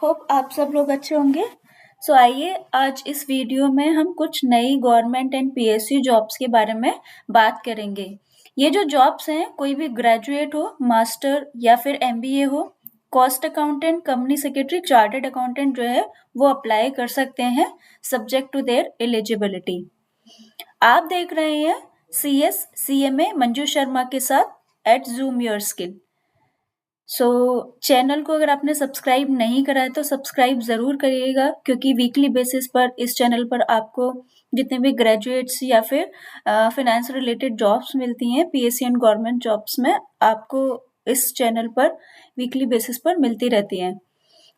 Hope आप सब लोग अच्छे होंगे। सो आइए आज इस वीडियो में हम कुछ नई गवर्नमेंट एंड पीएसयू जॉब्स के बारे में बात करेंगे। ये जो जॉब्स हैं, कोई भी ग्रेजुएट हो, मास्टर या फिर एमबीए हो, cost accountant, company secretary, chartered accountant जो है वो अप्लाई कर सकते हैं सब्जेक्ट टू देयर एलिजिबिलिटी। आप देख रहे हैं CS CMA मंजू शर्मा के साथ at zoom your skill. Channel को अगर आपने सब्सक्राइब नहीं करा है तो सब्सक्राइब ज़रूर करिएगा, क्योंकि वीकली बेसिस पर इस चैनल पर आपको जितने भी ग्रेजुएट्स या फिर फाइनेंस रिलेटेड जॉब्स मिलती हैं पीएससी एंड गवर्नमेंट जॉब्स में, आपको इस चैनल पर वीकली बेसिस पर मिलती रहती हैं।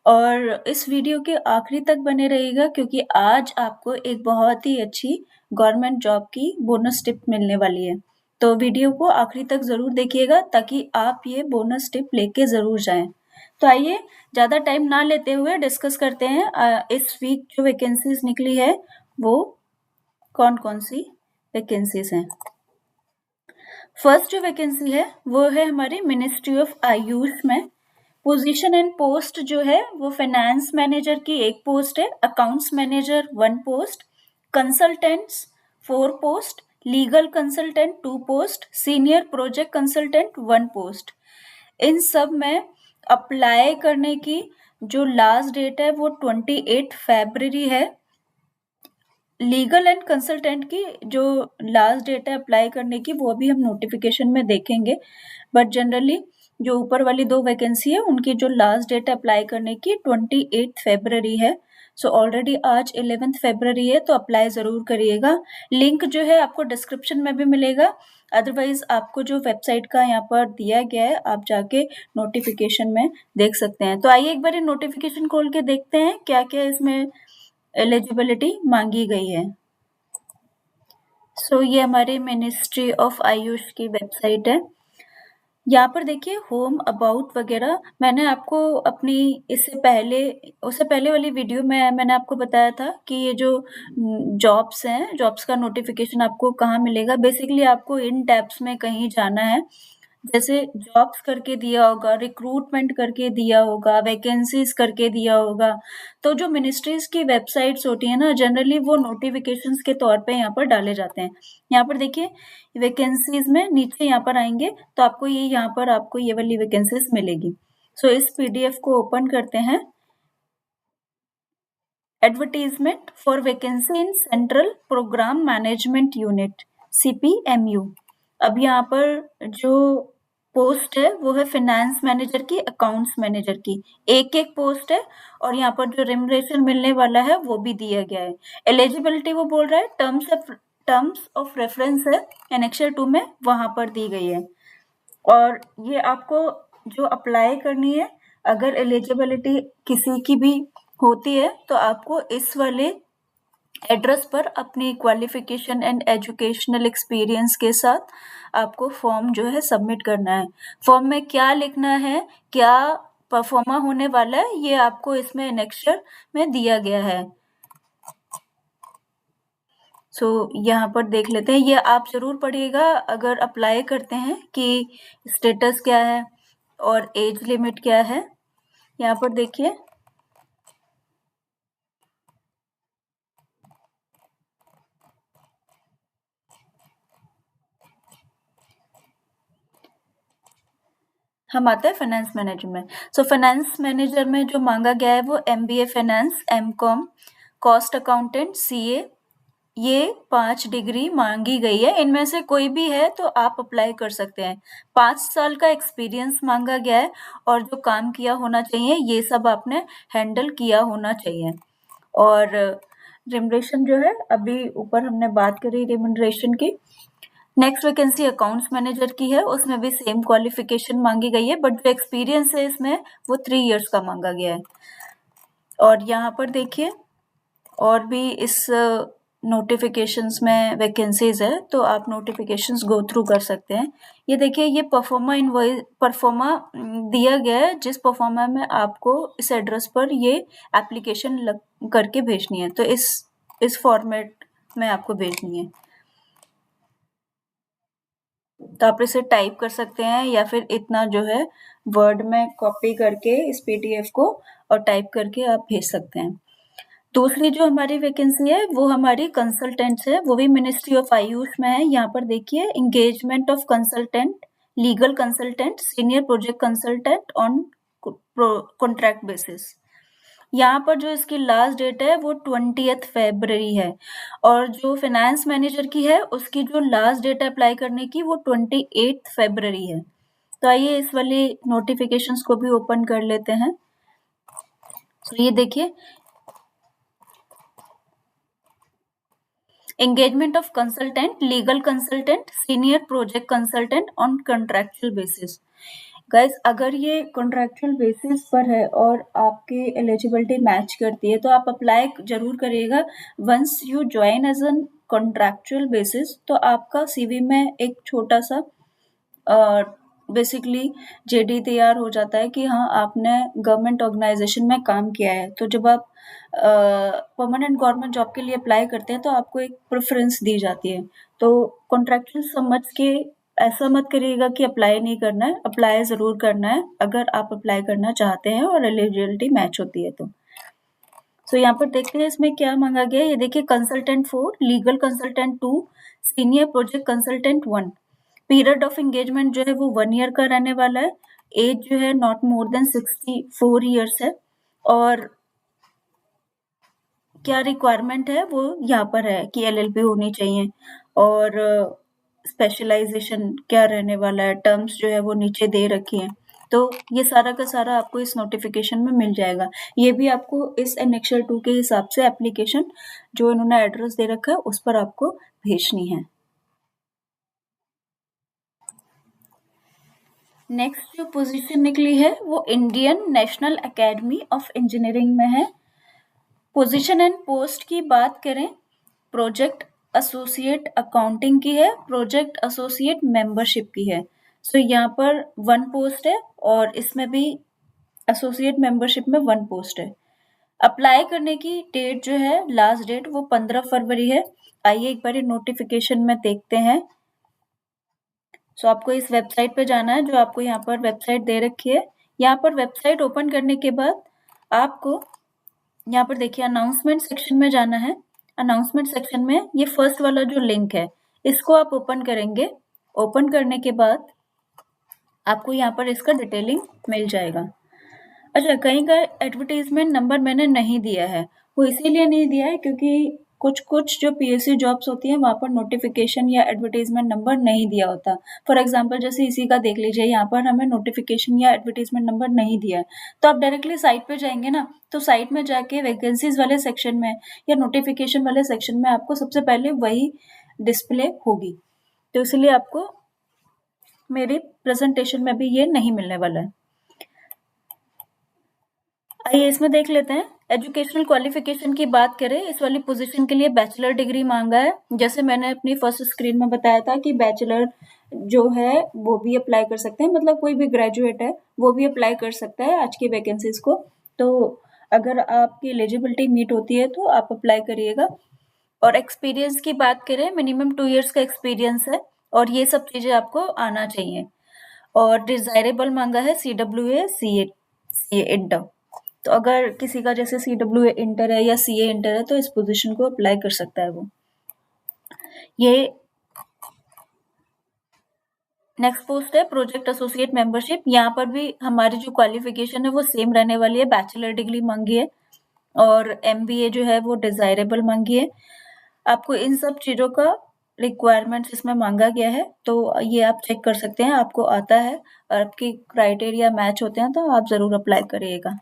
और इस वीडियो के आखिरी तक बने रहिएगा, क्योंकि आज आपको एक बहुत ही अच्छी गवर्नमेंट जॉब की बोनस टिप मिलने वाली है। तो वीडियो को आखिरी तक ज़रूर देखिएगा ताकि आप ये बोनस टिप लेके ज़रूर जाएं। तो आइए ज़्यादा टाइम ना लेते हुए डिस्कस करते हैं इस वीक जो वैकेंसीज निकली है वो कौन कौन सी वैकेंसीज हैं। फर्स्ट जो वैकेंसी है वो है हमारी मिनिस्ट्री ऑफ आयुष में। पोजीशन एंड पोस्ट जो है वो फाइनेंस मैनेजर की एक पोस्ट है, accounts manager 1 post, consultants 4 post, legal consultant 2 post, senior project consultant 1 post. इन सब में अप्लाई करने की जो लास्ट डेट है वो 28 फरवरी है। लीगल एंड कंसल्टेंट की जो लास्ट डेट है अप्लाई करने की वो अभी हम नोटिफिकेशन में देखेंगे, बट जनरली जो ऊपर वाली 2 वैकेंसी है उनकी जो लास्ट डेट अप्लाई करने की 28 फरवरी है। सो ऑलरेडी आज 11 फरवरी है, तो अप्लाई ज़रूर करिएगा। लिंक जो है आपको डिस्क्रिप्शन में भी मिलेगा, अदरवाइज आपको जो वेबसाइट का यहाँ पर दिया गया है आप जाके नोटिफिकेशन में देख सकते हैं। तो आइए एक बार नोटिफिकेशन खोल के देखते हैं क्या क्या इसमें एलिजिबिलिटी मांगी गई है। ये हमारे मिनिस्ट्री ऑफ आयुष की वेबसाइट है। यहाँ पर देखिए होम अबाउट वगैरह, मैंने आपको अपनी उससे पहले वाली वीडियो में मैंने आपको बताया था कि ये जो जॉब्स हैं, जॉब्स का नोटिफिकेशन आपको कहाँ मिलेगा। बेसिकली आपको इन टैब्स में कहीं जाना है, जैसे जॉब्स करके दिया होगा, रिक्रूटमेंट करके दिया होगा, वैकेंसीज करके दिया होगा। तो जो मिनिस्ट्रीज की वेबसाइट्स होती है ना, जनरली वो नोटिफिकेशंस के तौर पे यहाँ पर डाले जाते हैं। यहाँ पर देखिए वैकेंसीज में नीचे यहाँ पर आएंगे तो आपको यहाँ पर आपको ये वाली वैकेंसीज मिलेगी। इस PDF को ओपन करते हैं। Advertisement for vacancy in central programme management unit CPMU। अब यहाँ पर जो पोस्ट है वो है फाइनेंस मैनेजर की, अकाउंट्स मैनेजर की, एक पोस्ट है। और यहाँ पर जो रेम्युनरेशन मिलने वाला है वो भी दिया गया है। एलिजिबिलिटी वो बोल रहा है टर्म्स ऑफ रेफरेंस है एनेक्चर 2 में, वहां पर दी गई है। और ये आपको जो अप्लाई करनी है, अगर एलिजिबिलिटी किसी की भी होती है तो आपको इस वाले एड्रेस पर अपनी क्वालिफिकेशन एंड एजुकेशनल एक्सपीरियंस के साथ आपको फॉर्म जो है सबमिट करना है। फॉर्म में क्या लिखना है, क्या परफॉर्मा होने वाला है, ये आपको इसमें एनेक्चर में दिया गया है। यहाँ पर देख लेते हैं, ये आप जरूर पढ़िएगा अगर अप्लाई करते हैं कि स्टेटस क्या है और एज लिमिट क्या है। यहाँ पर देखिए हम आते हैं फाइनेंस मैनेजर में। फाइनेंस मैनेजर में जो मांगा गया है वो MBA finance, MCOM, cost accountant, CA, ये 5 डिग्री मांगी गई है। इनमें से कोई भी है तो आप अप्लाई कर सकते हैं। 5 साल का एक्सपीरियंस मांगा गया है और जो काम किया होना चाहिए ये सब आपने हैंडल किया होना चाहिए। और रेम्युनरेशन जो है, अभी ऊपर हमने बात करी रेम्युनरेशन की। नेक्स्ट वैकेंसी अकाउंट्स मैनेजर की है, उसमें भी सेम क्वालिफिकेशन मांगी गई है, बट जो एक्सपीरियंस है इसमें वो 3 इयर्स का मांगा गया है। और यहाँ पर देखिए और भी इस नोटिफिकेशंस में वैकेंसीज है, तो आप नोटिफिकेशंस गो थ्रू कर सकते हैं। ये देखिए ये परफॉर्मा दिया गया है, जिस परफॉर्मा में आपको इस एड्रेस पर ये एप्लीकेशन करके भेजनी है। तो इस फॉर्मेट में आपको भेजनी है। तो आप इसे टाइप कर सकते हैं या फिर इतना जो है वर्ड में कॉपी करके इस पीडीएफ को और टाइप करके आप भेज सकते हैं। दूसरी जो हमारी वैकेंसी है वो हमारी कंसल्टेंट्स है, वो भी मिनिस्ट्री ऑफ आयुष में है। यहाँ पर देखिए engagement of consultant, legal consultant, senior project consultant on contract basis. यहाँ पर जो इसकी लास्ट डेट है वो 20th February है और जो फाइनेंस मैनेजर की है उसकी जो लास्ट डेट है अप्लाई करने की वो 28th February है। तो आइए इस वाली नोटिफिकेशंस को भी ओपन कर लेते हैं। तो ये देखिए engagement of consultant, legal consultant, senior project consultant on contractual basis। Guys अगर ये कॉन्ट्रैक्चुअल बेसिस पर है और आपकी एलिजिबिलिटी मैच करती है तो आप अप्लाई जरूर करिएगा। Once you join as an contractual basis तो आपका सीवी में एक छोटा सा बेसिकली जेडी तैयार हो जाता है कि हाँ आपने गवर्नमेंट ऑर्गेनाइजेशन में काम किया है। तो जब आप परमानेंट गवर्नमेंट जॉब के लिए अप्लाई करते हैं तो आपको एक प्रेफरेंस दी जाती है। तो कॉन्ट्रैक्चुअल समझ के ऐसा मत करिएगा कि अप्लाई नहीं करना है, अप्लाई ज़रूर करना है अगर आप अप्लाई करना चाहते हैं और एलिजिबिलिटी मैच होती है तो। सो यहाँ पर देखते हैं इसमें क्या मांगा गया है। ये देखिए consultant 4, legal consultant 2, senior project consultant 1। Period of engagement जो है वो 1 ईयर का रहने वाला है। एज जो है नॉट मोर देन 64 ईयर्स है और क्या रिक्वायरमेंट है वो यहाँ पर है कि एलएलबी होनी चाहिए और स्पेशलाइजेशन क्या रहने वाला है, टर्म्स जो है वो नीचे दे रखी हैं। तो ये सारा का सारा आपको इस नोटिफिकेशन में मिल जाएगा। ये भी आपको इस एनेक्सर 2 के हिसाब से एप्लीकेशन जो इन्होंने एड्रेस दे रखा है उस पर आपको भेजनी है। नेक्स्ट जो पोजीशन निकली है वो Indian national academy of engineering में है। पोजीशन एंड पोस्ट की बात करें, प्रोजेक्ट एसोसिएट अकाउंटिंग की है, प्रोजेक्ट एसोसिएट मेंबरशिप की है। सो यहाँ पर 1 पोस्ट है और इसमें भी एसोसिएट मेंबरशिप में 1 पोस्ट है। अप्लाई करने की डेट जो है लास्ट डेट वो 15 फरवरी है। आइए एक बार नोटिफिकेशन में देखते हैं। सो आपको इस वेबसाइट पे जाना है जो आपको यहाँ पर वेबसाइट दे रखी है। यहाँ पर वेबसाइट ओपन करने के बाद आपको यहाँ पर देखिए अनाउंसमेंट सेक्शन में जाना है। अनाउंसमेंट सेक्शन में ये फर्स्ट वाला जो लिंक है इसको आप ओपन करेंगे। ओपन करने के बाद आपको यहाँ पर इसका डिटेलिंग मिल जाएगा। अच्छा, कहीं का एडवर्टाइजमेंट नंबर मैंने नहीं दिया है, वो इसीलिए नहीं दिया है क्योंकि कुछ जो पीएससी जॉब्स होती हैं वहाँ पर नोटिफिकेशन या एडवर्टाइजमेंट नंबर नहीं दिया होता। फॉर एग्जांपल जैसे इसी का देख लीजिए, यहाँ पर हमें नोटिफिकेशन या एडवर्टाइजमेंट नंबर नहीं दिया है। तो आप डायरेक्टली साइट पे जाएंगे ना, तो साइट में जाके वैकेंसीज वाले सेक्शन में या नोटिफिकेशन वाले सेक्शन में आपको सबसे पहले वही डिस्प्ले होगी। तो इसलिए आपको मेरी प्रेजेंटेशन में भी ये नहीं मिलने वाला है। आइए इसमें देख लेते हैं। एजुकेशनल क्वालिफिकेशन की बात करें, इस वाली पोजीशन के लिए बैचलर डिग्री मांगा है। जैसे मैंने अपनी फर्स्ट स्क्रीन में बताया था कि बैचलर जो है वो भी अप्लाई कर सकते हैं, मतलब कोई भी ग्रेजुएट है वो भी अप्लाई कर सकता है आज की वैकेंसीज को। तो अगर आपकी एलिजिबिलिटी मीट होती है तो आप अप्लाई करिएगा। और एक्सपीरियंस की बात करें, मिनिमम 2 इयर्स का एक्सपीरियंस है और ये सब चीज़ें आपको आना चाहिए। और डिजायरेबल मांगा है CWA CA इंटर। तो अगर किसी का जैसे CWA इंटर है या CA इंटर है तो इस पोजीशन को अप्लाई कर सकता है वो। ये नेक्स्ट पोस्ट है प्रोजेक्ट एसोसिएट मेंबरशिप। यहाँ पर भी हमारी जो क्वालिफिकेशन है वो सेम रहने वाली है, बैचलर डिग्री मांगी है और MBA जो है वो डिजायरेबल मांगी है। आपको इन सब चीज़ों का रिक्वायरमेंट्स इसमें मांगा गया है, तो ये आप चेक कर सकते हैं, आपको आता है और आपकी क्राइटेरिया मैच होते हैं तो आप ज़रूर अप्लाई करिएगा।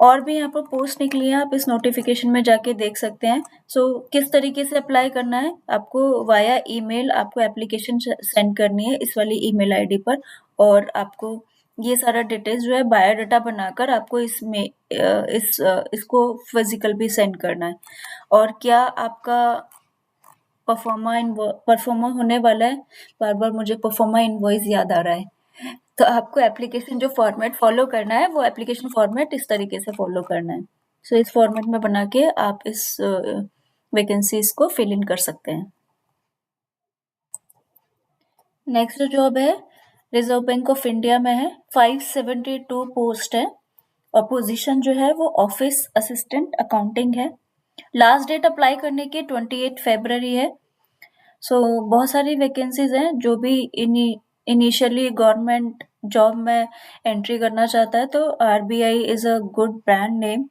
और भी यहाँ पर पोस्ट निकली है, आप इस नोटिफिकेशन में जाके देख सकते हैं। सो किस तरीके से अप्लाई करना है, आपको वाया ईमेल आपको एप्लीकेशन सेंड करनी है इस वाली ईमेल आईडी पर और आपको ये सारा डिटेल्स जो है बायोडाटा बनाकर आपको इसमें इसको फिजिकल भी सेंड करना है। और क्या आपका परफॉर्मा होने वाला है, बार बार मुझे परफॉर्मा इनवॉइस याद आ रहा है। तो आपको एप्लीकेशन जो फॉर्मेट फॉलो करना है वो एप्लीकेशन फॉर्मेट इस तरीके से फॉलो करना है। सो इस फॉर्मेट में बना के आप इस वैकेंसीज को फिल इन कर सकते हैं। नेक्स्ट जॉब है रिजर्व बैंक ऑफ इंडिया में है, 572 पोस्ट है और पोजीशन जो है वो ऑफिस असिस्टेंट अकाउंटिंग है। लास्ट डेट अप्लाई करने की 28 फरवरी है। सो बहुत सारी वैकेंसीज हैं। जो भी इनिशियली गवर्नमेंट जॉब में एंट्री करना चाहता है तो RBI is a good brand name,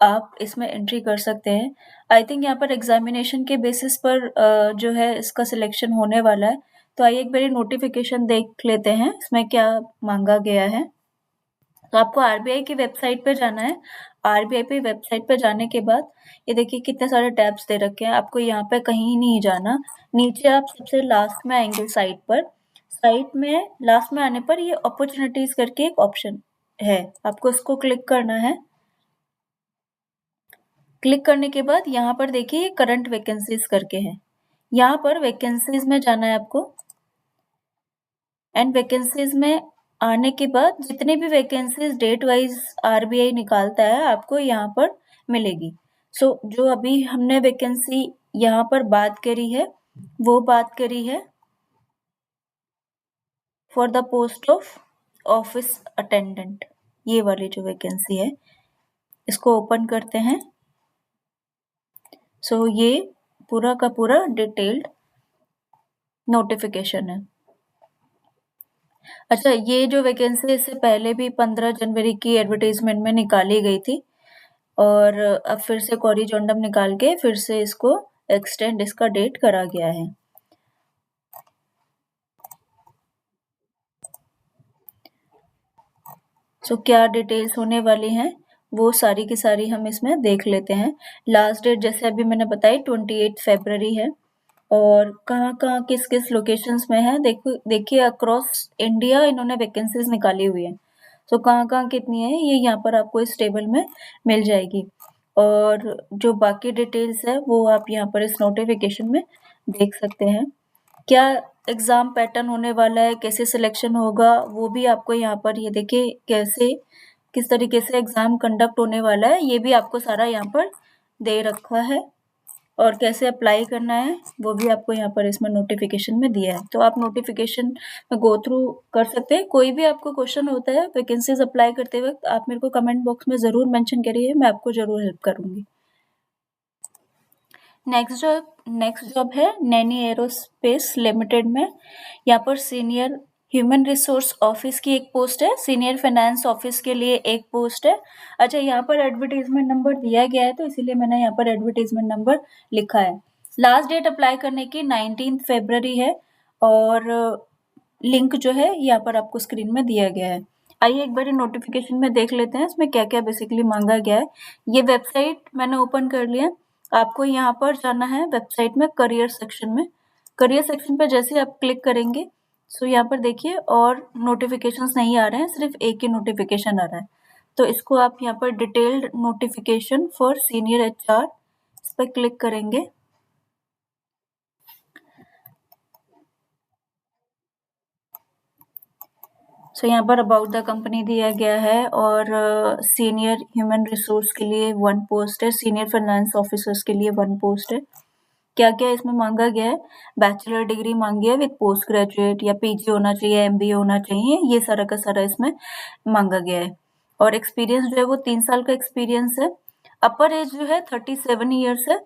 आप इसमें एंट्री कर सकते हैं। आई थिंक यहाँ पर एग्जामिनेशन के बेसिस पर जो है इसका सिलेक्शन होने वाला है। तो आइए एक बार नोटिफिकेशन देख लेते हैं इसमें क्या मांगा गया है। तो आपको आरबीआई की वेबसाइट पे जाना है। आरबीआई पे वेबसाइट पे जाने के बाद ये देखिए कितने सारे टैब्स दे रखे हैं। आपको यहाँ पे कहीं नहीं जाना, नीचे आप सबसे लास्ट में आएंगे साइट पर। साइट में लास्ट में आने पर ये अपॉर्चुनिटीज करके एक ऑप्शन है, आपको इसको क्लिक करना है। क्लिक करने के बाद यहाँ पर देखिए करंट वैकेंसीज करके है, यहाँ पर वैकेंसीज में जाना है आपको। एंड वैकेंसीज में आने के बाद जितने भी वैकेंसीज डेट वाइज आरबीआई निकालता है आपको यहाँ पर मिलेगी। सो जो अभी हमने वैकेंसी यहाँ पर बात करी है वो बात करी है for the post of office attendant. ये वाली जो वैकेंसी है इसको ओपन करते हैं। सो ये पूरा का पूरा डिटेल्ड नोटिफिकेशन है। अच्छा, ये जो वैकेंसी इससे पहले भी 15 जनवरी की एडवर्टाइजमेंट में निकाली गई थी और अब फिर से कॉरिजोंडम निकाल के फिर से इसको एक्सटेंड इसका डेट करा गया है। सो क्या डिटेल्स होने वाली हैं वो सारी की सारी हम इसमें देख लेते हैं। लास्ट डेट जैसे अभी मैंने बताई 28 फरवरी है और कहाँ किस किस लोकेशंस में है देखिए अक्रॉस इंडिया इन्होंने वैकेंसीज निकाली हुई है। सो कहाँ कितनी है ये यहाँ पर आपको इस टेबल में मिल जाएगी और जो बाकी डिटेल्स है वो आप यहाँ पर इस नोटिफिकेशन में देख सकते हैं। क्या एग्जाम पैटर्न होने वाला है, कैसे सिलेक्शन होगा, वो भी आपको यहाँ पर ये देखिए कैसे किस तरीके से एग्जाम कंडक्ट होने वाला है ये भी आपको सारा यहाँ पर दे रखा है और कैसे अप्लाई करना है वो भी आपको यहाँ पर इसमें नोटिफिकेशन में दिया है। तो आप नोटिफिकेशन में गो थ्रू कर सकते हैं। कोई भी आपको क्वेश्चन होता है वैकेंसीज अप्लाई करते वक्त आप मेरे को कमेंट बॉक्स में ज़रूर मेंशन करिए, मैं आपको ज़रूर हेल्प करूँगी। नेक्स्ट जॉब है नैनी एरोस्पेस लिमिटेड में। यहाँ पर सीनियर ह्यूमन रिसोर्स ऑफिस की एक पोस्ट है, सीनियर फाइनेंस ऑफिस के लिए एक पोस्ट है। अच्छा, यहाँ पर एडवर्टीजमेंट नंबर दिया गया है तो इसीलिए मैंने यहाँ पर एडवर्टीजमेंट नंबर लिखा है। लास्ट डेट अप्लाई करने की 19 फरवरी है और लिंक जो है यहाँ पर आपको स्क्रीन में दिया गया है। आइए एक बार नोटिफिकेशन में देख लेते हैं इसमें क्या क्या बेसिकली मांगा गया है। ये वेबसाइट मैंने ओपन कर लिया। आपको यहाँ पर जाना है वेबसाइट में करियर सेक्शन में। करियर सेक्शन पर जैसे आप क्लिक करेंगे सो यहाँ पर देखिए और नोटिफिकेशंस नहीं आ रहे हैं, सिर्फ एक ही नोटिफिकेशन आ रहा है। तो इसको आप यहाँ पर detailed notification for senior HR इस पर क्लिक करेंगे। सो यहाँ पर अबाउट द कंपनी दिया गया है और सीनियर ह्यूमन रिसोर्स के लिए 1 पोस्ट है, सीनियर फाइनेंस ऑफिसर्स के लिए 1 पोस्ट है। क्या क्या इसमें मांगा गया है, बैचलर डिग्री मांगी है विद पोस्ट ग्रेजुएट या पीजी होना चाहिए, एमबीए होना चाहिए, ये सारा का सारा इसमें मांगा गया है। और एक्सपीरियंस जो है वो 3 साल का एक्सपीरियंस है। अपर एज जो है 37 ईयर्स है।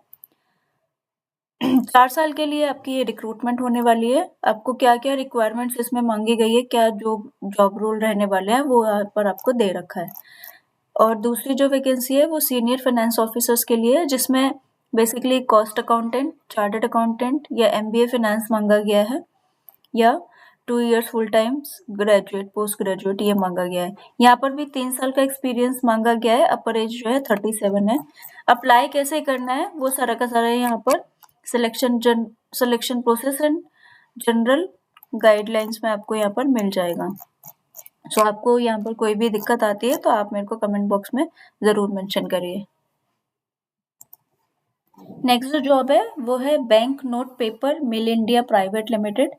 4 साल के लिए आपकी ये रिक्रूटमेंट होने वाली है। आपको क्या क्या रिक्वायरमेंट्स इसमें मांगी गई है, क्या जो जॉब रोल रहने वाले हैं वो यहाँ पर आपको दे रखा है। और दूसरी जो वैकेंसी है वो सीनियर फाइनेंस ऑफिसर्स के लिए है जिसमें basically cost accountant, chartered accountant या एमबीए फाइनेंस मांगा गया है या 2 years full time graduate post graduate ये मांगा गया है। यहाँ पर भी 3 साल का एक्सपीरियंस मांगा गया है। अपर एज जो है 37 है। अप्लाई कैसे करना है वो सारा का सारा यहाँ पर selection process and general guidelines में आपको यहाँ पर मिल जाएगा। सो आपको यहाँ पर कोई भी दिक्कत आती है तो आप मेरे को कमेंट बॉक्स में ज़रूर मेंशन करिए। नेक्स्ट जो जॉब है वो है बैंक नोट पेपर मिल इंडिया प्राइवेट लिमिटेड।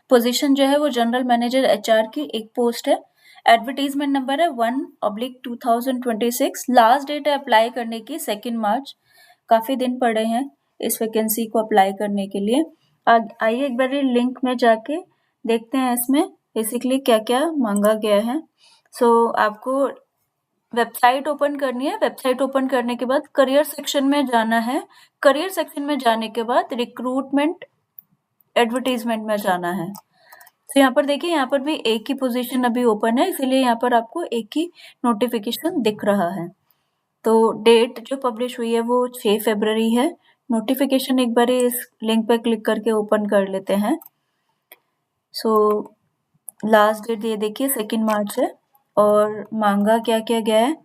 पोजीशन जो है वो जनरल मैनेजर एचआर की एक पोस्ट है। एडवर्टीजमेंट नंबर है 1/2026। लास्ट डेट है अप्लाई करने की 2 मार्च। काफ़ी दिन पड़े हैं इस वैकेंसी को अप्लाई करने के लिए। आइए एक बार लिंक में जाके देखते हैं इसमें बेसिकली क्या-क्या माँगा गया है। आपको वेबसाइट ओपन करनी है, वेबसाइट ओपन करने के बाद करियर सेक्शन में जाना है। करियर सेक्शन में जाने के बाद रिक्रूटमेंट एडवर्टाइज़मेंट में जाना है। यहाँ पर देखिए, यहाँ पर भी एक ही पोज़ीशन अभी ओपन है, इसीलिए यहाँ पर आपको एक ही नोटिफ़िकेशन दिख रहा है। तो डेट जो पब्लिश हुई है वो 6 फ़रवरी है। नोटिफ़िकेशन एक बारी इस लिंक पे क्लिक करके ओपन कर लेते हैं। लास्ट डेट ये देखिए 2 मार्च है और माँगा क्या-क्या गया है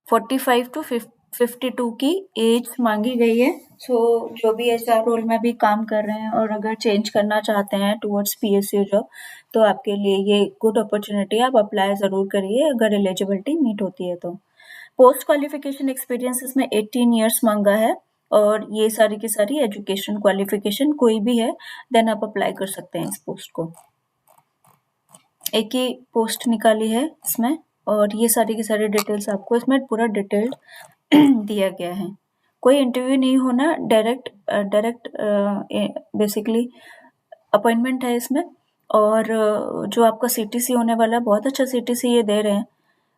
45 टू 52 की एज माँगी गई है। जो भी एचआर रोल में भी काम कर रहे हैं और अगर चेंज करना चाहते हैं टुवर्ड्स पीएसयू जॉब, तो आपके लिए ये गुड अपॉर्चुनिटी है, आप अप्लाई ज़रूर करिए अगर एलिजिबिलिटी मीट होती है तो। पोस्ट क्वालिफिकेशन एक्सपीरियंस इसमें 18 ईयर्स माँगा है और ये सारी की सारी एजुकेशन क्वालिफिकेशन कोई भी है, देन आप अप्लाई कर सकते हैं इस पोस्ट को। एक ही पोस्ट निकाली है इसमें और ये सारी की सारी डिटेल्स आपको इसमें पूरा डिटेल्ड दिया गया है। कोई इंटरव्यू नहीं होना, डायरेक्ट बेसिकली अपॉइंटमेंट है इसमें। और जो आपका सीटीसी होने वाला है, बहुत अच्छा सीटीसी ये दे रहे हैं।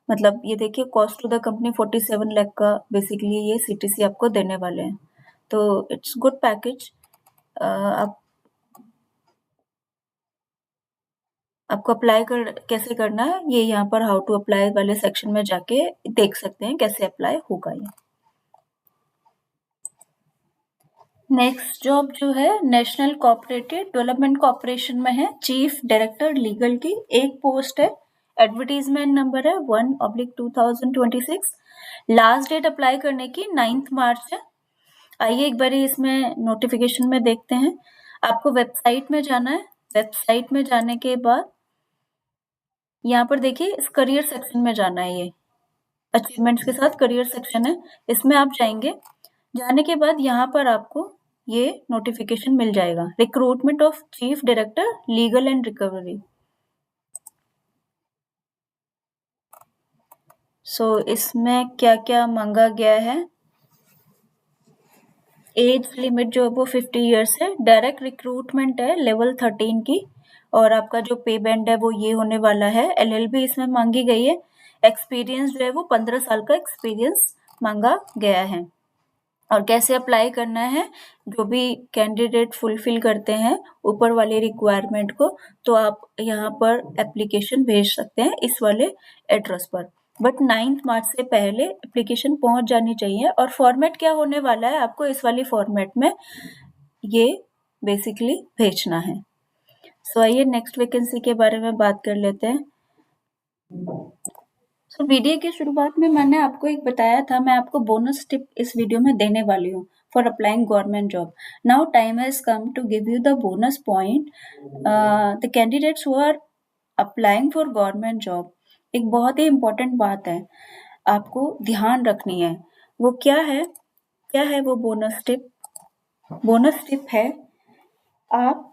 मतलब ये देखिए, cost to the company 47 lakh का बेसिकली ये सीटीसी आपको देने वाले हैं, तो इट्स गुड पैकेज। आप आपको अप्लाई कैसे करना है, ये यहाँ पर हाउ टू अप्लाई वाले सेक्शन में जाके देख सकते हैं कैसे अप्लाई होगा ये। नेक्स्ट जॉब जो है नेशनल कोऑपरेटिव डेवलपमेंट कॉर्पोरेशन में है, चीफ डायरेक्टर लीगल की एक पोस्ट है। एडवर्टीजमेंट नंबर है 1/2026। लास्ट डेट अप्लाई करने की 9 मार्च है। आइए एक बारी इसमें नोटिफिकेशन में देखते हैं। आपको वेबसाइट में जाना है। वेबसाइट में जाने के बाद यहाँ पर देखिए, इस करियर सेक्शन में जाना है। ये अचीवमेंट्स के साथ करियर सेक्शन है, इसमें आप जाएंगे। जाने के बाद यहाँ पर आपको ये नोटिफिकेशन मिल जाएगा, recruitment of chief director legal and recovery. इसमें क्या क्या मांगा गया है, एज लिमिट जो है वो 50 ईयर्स है। डायरेक्ट रिक्रूटमेंट है लेवल 13 की और आपका जो पे बैंड है वो ये होने वाला है। एलएलबी इसमें मांगी गई है। एक्सपीरियंस जो है वो 15 साल का एक्सपीरियंस मांगा गया है। और कैसे अप्लाई करना है, जो भी कैंडिडेट फुलफिल करते हैं ऊपर वाले रिक्वायरमेंट को, तो आप यहाँ पर एप्लीकेशन भेज सकते हैं इस वाले एड्रेस पर। बट 9 मार्च से पहले एप्लीकेशन पहुंच जानी चाहिए। और फॉर्मेट क्या होने वाला है, आपको इस वाली फॉर्मेट में ये बेसिकली भेजना है। आइए नेक्स्ट वैकेंसी के बारे में बात कर लेते हैं। वीडियो की शुरुआत में मैंने आपको एक बताया था, मैं आपको बोनस टिप इस वीडियो में देने वाली हूँ for applying government job. Now time has come to give you the bonus point. The candidates who are applying for government job, एक बहुत ही इम्पोर्टेंट बात है आपको ध्यान रखनी है। वो क्या है वो बोनस टिप? बोनस टिप है, आप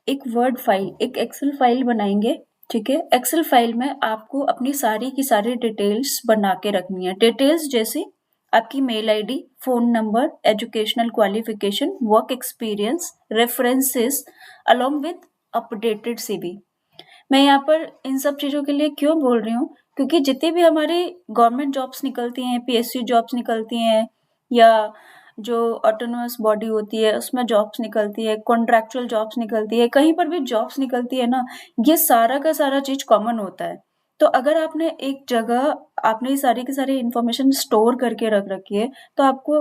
एक वर्ड फाइल, एक एक्सेल फाइल बनाएंगे, ठीक है। एक्सेल फाइल में आपको अपनी सारी की सारी डिटेल्स बना के रखनी है। डिटेल्स जैसे आपकी mail ID, phone number, educational qualification, work experience, references along with updated CV. मैं यहाँ पर इन सब चीज़ों के लिए क्यों बोल रही हूँ, क्योंकि जितनी भी हमारी गवर्नमेंट जॉब्स निकलती हैं, पीएसयू जॉब्स निकलती हैं, या जो ऑटोनोमस बॉडी होती है उसमें जॉब्स निकलती है, कॉन्ट्रैक्चुअल जॉब्स निकलती है, कहीं पर भी जॉब्स निकलती है ना, ये सारा का सारा चीज कॉमन होता है। तो अगर आपने एक जगह आपने सारी की सारी इंफॉर्मेशन स्टोर करके रख रखी है, तो आपको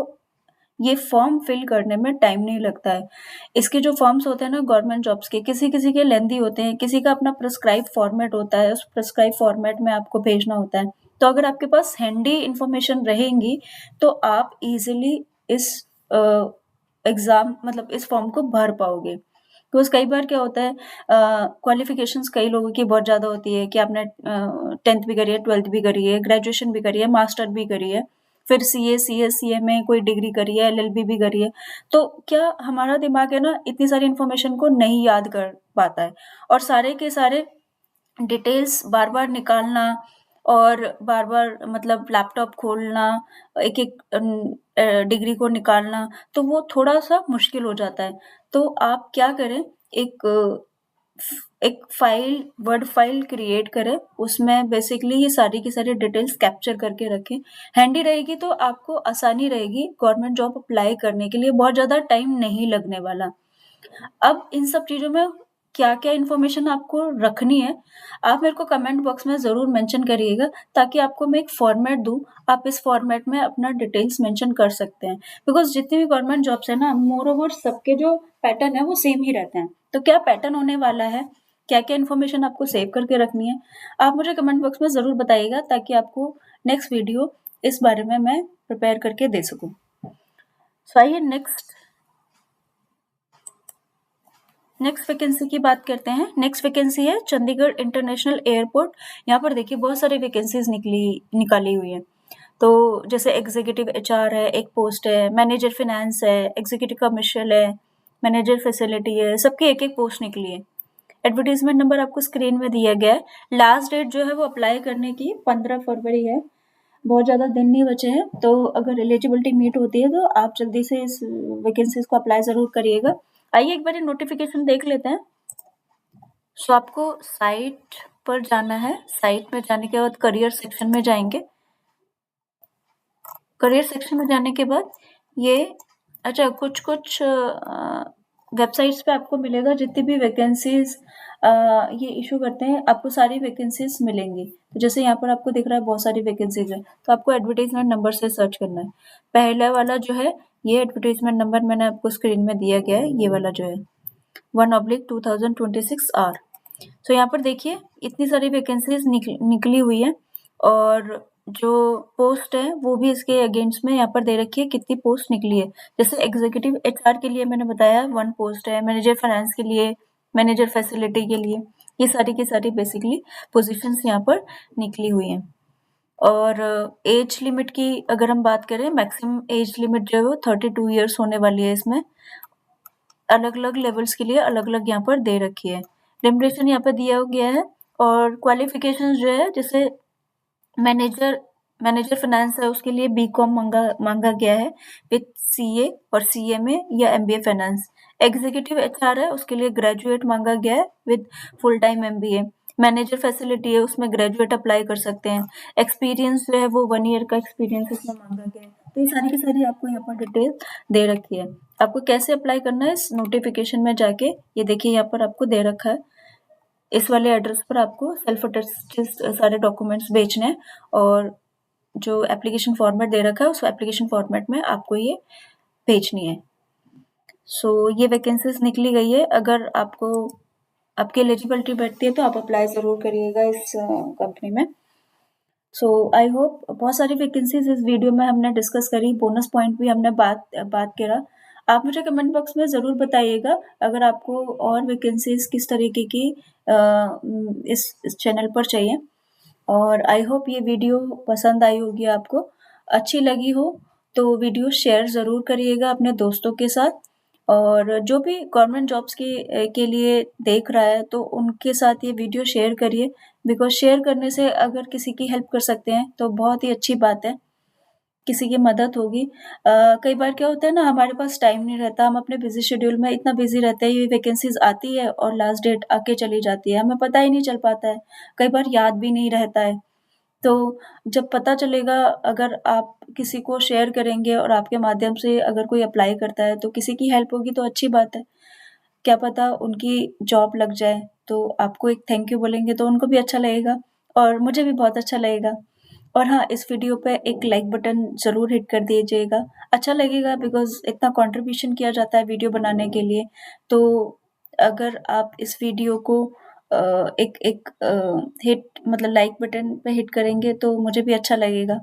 ये फॉर्म फिल करने में टाइम नहीं लगता है। इसके जो फॉर्म्स होते हैं ना गवर्नमेंट जॉब्स के, किसी किसी के लेंदी होते हैं, किसी का अपना प्रिस्क्राइब फॉर्मेट होता है, उस प्रिस्क्राइब फॉर्मेट में आपको भेजना होता है। तो अगर आपके पास हैंडी इंफॉर्मेशन रहेंगी तो आप इजीली इस एग्जाम मतलब इस फॉर्म को भर पाओगे। बिकॉज कई बार क्या होता है, क्वालिफिकेशंस कई लोगों की बहुत ज़्यादा होती है कि आपने 10th भी करी है, 12th भी करी है, ग्रेजुएशन भी करी है, मास्टर भी करी है, फिर सीए में कोई डिग्री करी है, एलएलबी भी करी है। तो क्या हमारा दिमाग है ना, इतनी सारी इन्फॉर्मेशन को नहीं याद कर पाता है, और सारे के सारे डिटेल्स बार बार निकालना और बार बार मतलब लैपटॉप खोलना, एक एक डिग्री को निकालना, तो वो थोड़ा सा मुश्किल हो जाता है। तो आप क्या करें, एक फाइल, वर्ड फाइल क्रिएट करें, उसमें बेसिकली ये सारी की सारी डिटेल्स कैप्चर करके रखें। हैंडी रहेगी तो आपको आसानी रहेगी गवर्नमेंट जॉब अप्लाई करने के लिए, बहुत ज़्यादा टाइम नहीं लगने वाला। अब इन सब चीज़ों में क्या-क्या इन्फॉर्मेशन आपको रखनी है, आप मेरे को कमेंट बॉक्स में ज़रूर मेंशन करिएगा, ताकि आपको मैं एक फॉर्मेट दूँ, आप इस फॉर्मेट में अपना डिटेल्स मेंशन कर सकते हैं। बिकॉज़ जितनी भी गवर्नमेंट जॉब्स है ना, मोर ओवर सबके जो पैटर्न है वो सेम ही रहते हैं। तो क्या पैटर्न होने वाला है, क्या-क्या इन्फॉर्मेशन आपको सेव करके रखनी है, आप मुझे कमेंट बॉक्स में ज़रूर बताइएगा, ताकि आपको नेक्स्ट वीडियो इस बारे में मैं प्रिपेयर करके दे सकूँ। सो आइए नेक्स्ट वैकेंसी की बात करते हैं। नेक्स्ट वैकेंसी है चंडीगढ़ इंटरनेशनल एयरपोर्ट। यहाँ पर देखिए बहुत सारी वैकेंसीज निकाली हुई हैं। तो जैसे एग्जीक्यूटिव एचआर है, एक पोस्ट है, मैनेजर फाइनेंस है, एग्जीक्यूटिव कमर्शियल है, मैनेजर फैसिलिटी है, सबकी एक-एक पोस्ट निकली है। एडवर्टाइजमेंट नंबर आपको स्क्रीन में दिया गया है। लास्ट डेट जो है वो अप्लाई करने की 15 फरवरी है। बहुत ज़्यादा दिन नहीं बचे हैं, तो अगर एलिजिबिलिटी मीट होती है तो आप जल्दी से इस वैकेंसीज को अप्लाई ज़रूर करिएगा। आइए एक बार नोटिफिकेशन देख लेते हैं। सो आपको साइट पर जाना है। साइट में जाने के बाद करियर सेक्शन में जाएंगे। करियर सेक्शन में जाने के बाद ये कुछ वेबसाइट्स पे आपको मिलेगा, जितनी भी वैकेंसीज ये इशू करते हैं, आपको सारी वैकेंसीज मिलेंगी। तो जैसे यहाँ पर आपको दिख रहा है बहुत सारी वैकेंसीज है, तो आपको एडवर्टाइजमेंट नंबर से सर्च करना है। पहला वाला जो है ये एडवर्टाइजमेंट नंबर मैंने आपको स्क्रीन में दिया गया है, ये वाला जो है 1/2026 आर। तो यहाँ पर देखिए इतनी सारी वैकेंसीज निकली हुई है, और जो पोस्ट है वो भी इसके अगेंस्ट में यहाँ पर दे रखी है कितनी पोस्ट निकली है। जैसे एग्जीक्यूटिव एचआर के लिए मैंने बताया 1 पोस्ट है, मैनेजर फाइनेंस के लिए, मैनेजर फैसिलिटी के लिए, ये सारी की सारी बेसिकली पोजीशंस यहाँ पर निकली हुई हैं। और एज लिमिट की अगर हम बात करें, मैक्सिमम एज लिमिट जो है वो 32 ईयर्स होने वाली है। इसमें अलग-अलग लेवल्स के लिए अलग-अलग यहाँ पर दे रखी है। रेम्युनरेशन यहाँ पर दिया गया है, और क्वालिफिकेशंस जो है जैसे मैनेजर फाइनेंस है उसके लिए बीकॉम मांगा गया है विद सीए और सीएमए या एमबीए फाइनेंस। एग्जीक्यूटिव एचआर है उसके लिए ग्रेजुएट मांगा गया है with full time MBA. Manager facility है उसमें ग्रेजुएट अप्लाई कर सकते हैं। एक्सपीरियंस जो है वो 1 ईयर का एक्सपीरियंस इसमें मांगा गया है। तो ये सारी की सारी आपको यहाँ पर डिटेल दे रखी है। आपको कैसे अप्लाई करना है, इस नोटिफिकेशन में जाके ये देखिए यहाँ पर आपको दे रखा है। इस वाले एड्रेस पर आपको सेल्फ अटेस्टेड सारे डॉक्यूमेंट्स भेजने हैं, और जो एप्लीकेशन फॉर्मेट दे रखा है उस एप्लीकेशन फॉर्मेट में आपको ये भेजनी है। सो ये वैकेंसीज निकली गई है। अगर आपकी एलिजिबिलिटी बैठती है तो आप अप्लाई ज़रूर करिएगा इस कंपनी में। सो आई होप बहुत सारी वैकेंसीज इस वीडियो में हमने डिस्कस करी, बोनस पॉइंट भी हमने बात करा। आप मुझे कमेंट बॉक्स में ज़रूर बताइएगा अगर आपको और वैकेंसीज किस तरीके की इस चैनल पर चाहिए। और आई होप ये वीडियो पसंद आई होगी आपको। अच्छी लगी हो तो वीडियो शेयर ज़रूर करिएगा अपने दोस्तों के साथ, और जो भी गवर्नमेंट जॉब्स के लिए देख रहा है तो उनके साथ ये वीडियो शेयर करिए, बिकॉज़ शेयर करने से अगर किसी की हेल्प कर सकते हैं तो बहुत ही अच्छी बात है, किसी की मदद होगी। कई बार क्या होता है ना, हमारे पास टाइम नहीं रहता, हम अपने बिज़ी शेड्यूल में इतना बिज़ी रहते हैं, ये वैकेंसीज़ आती है और लास्ट डेट आके चली जाती है, हमें पता ही नहीं चल पाता है, कई बार याद भी नहीं रहता है। तो जब पता चलेगा, अगर आप किसी को शेयर करेंगे और आपके माध्यम से अगर कोई अप्लाई करता है तो किसी की हेल्प होगी तो अच्छी बात है। क्या पता उनकी जॉब लग जाए, तो आपको एक थैंक यू बोलेंगे तो उनको भी अच्छा लगेगा और मुझे भी बहुत अच्छा लगेगा। और हाँ, इस वीडियो पे एक लाइक बटन ज़रूर हिट कर दीजिएगा। अच्छा लगेगा बिकॉज़ इतना कंट्रीब्यूशन किया जाता है वीडियो बनाने के लिए। तो अगर आप इस वीडियो को एक एक हिट मतलब लाइक बटन पे हिट करेंगे तो मुझे भी अच्छा लगेगा।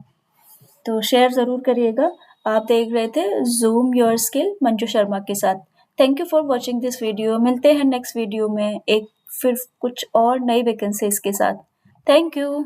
तो शेयर ज़रूर करिएगा। आप देख रहे थे zoom your skill Manju Sharma के साथ। Thank you for watching this video. मिलते हैं नेक्स्ट वीडियो में एक फिर कुछ और नई वैकेंसीज़ के साथ। Thank you.